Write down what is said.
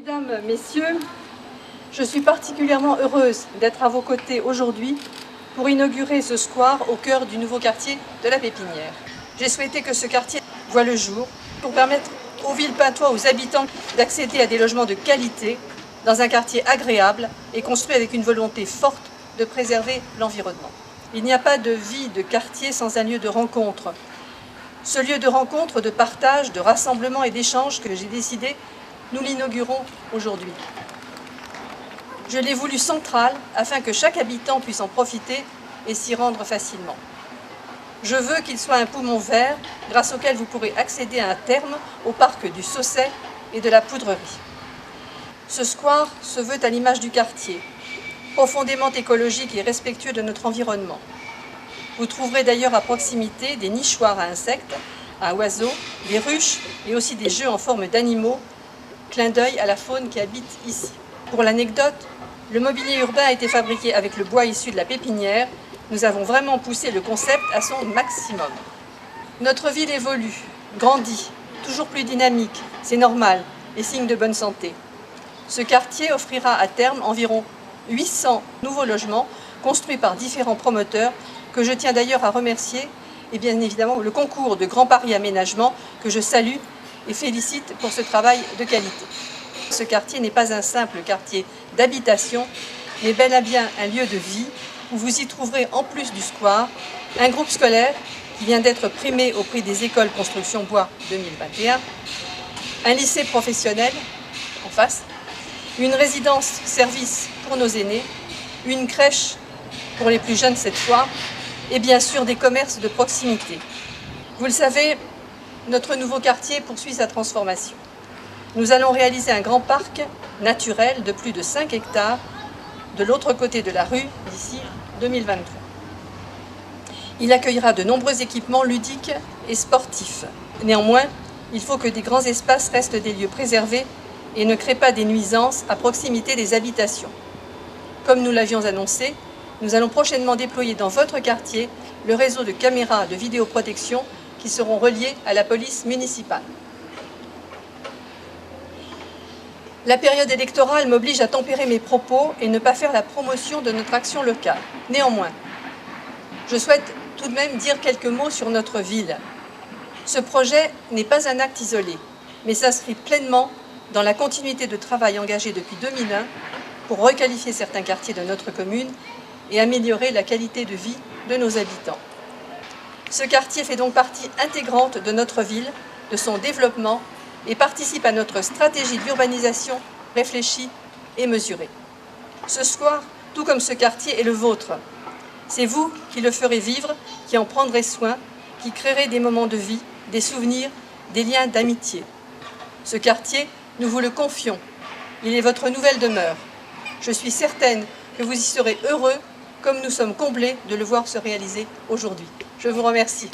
Mesdames, Messieurs, je suis particulièrement heureuse d'être à vos côtés aujourd'hui pour inaugurer ce square au cœur du nouveau quartier de la Pépinière. J'ai souhaité que ce quartier voie le jour pour permettre aux Villepintois, aux habitants, d'accéder à des logements de qualité dans un quartier agréable et construit avec une volonté forte de préserver l'environnement. Il n'y a pas de vie de quartier sans un lieu de rencontre. Ce lieu de rencontre, de partage, de rassemblement et d'échange que j'ai décidé, nous l'inaugurons aujourd'hui. Je l'ai voulu central afin que chaque habitant puisse en profiter et s'y rendre facilement. Je veux qu'il soit un poumon vert grâce auquel vous pourrez accéder à un terme au parc du Sausset et de la Poudrerie. Ce square se veut à l'image du quartier, profondément écologique et respectueux de notre environnement. Vous trouverez d'ailleurs à proximité des nichoirs à insectes, à oiseaux, des ruches et aussi des jeux en forme d'animaux, clin d'œil à la faune qui habite ici. Pour l'anecdote, le mobilier urbain a été fabriqué avec le bois issu de la pépinière. Nous avons vraiment poussé le concept à son maximum. Notre ville évolue, grandit, toujours plus dynamique, c'est normal et signe de bonne santé. Ce quartier offrira à terme environ 800 nouveaux logements construits par différents promoteurs que je tiens d'ailleurs à remercier et bien évidemment le concours de Grand Paris Aménagement que je salue et félicite pour ce travail de qualité. Ce quartier n'est pas un simple quartier d'habitation, mais bel et bien un lieu de vie où vous y trouverez en plus du square un groupe scolaire qui vient d'être primé au prix des écoles construction bois 2021, un lycée professionnel en face, une résidence-service pour nos aînés, une crèche pour les plus jeunes cette fois, et bien sûr des commerces de proximité. Vous le savez, notre nouveau quartier poursuit sa transformation. Nous allons réaliser un grand parc naturel de plus de 5 hectares de l'autre côté de la rue d'ici 2023. Il accueillera de nombreux équipements ludiques et sportifs. Néanmoins, il faut que des grands espaces restent des lieux préservés et ne créent pas des nuisances à proximité des habitations. Comme nous l'avions annoncé, nous allons prochainement déployer dans votre quartier le réseau de caméras de vidéoprotection qui seront reliées à la police municipale. La période électorale m'oblige à tempérer mes propos et ne pas faire la promotion de notre action locale. Néanmoins, je souhaite tout de même dire quelques mots sur notre ville. Ce projet n'est pas un acte isolé, mais s'inscrit pleinement dans la continuité de travail engagé depuis 2001 pour requalifier certains quartiers de notre commune et améliorer la qualité de vie de nos habitants. Ce quartier fait donc partie intégrante de notre ville, de son développement et participe à notre stratégie d'urbanisation réfléchie et mesurée. Ce square, tout comme ce quartier, est le vôtre. C'est vous qui le ferez vivre, qui en prendrez soin, qui créerez des moments de vie, des souvenirs, des liens d'amitié. Ce quartier, nous vous le confions. Il est votre nouvelle demeure. Je suis certaine que vous y serez heureux, comme nous sommes comblés de le voir se réaliser aujourd'hui. Je vous remercie.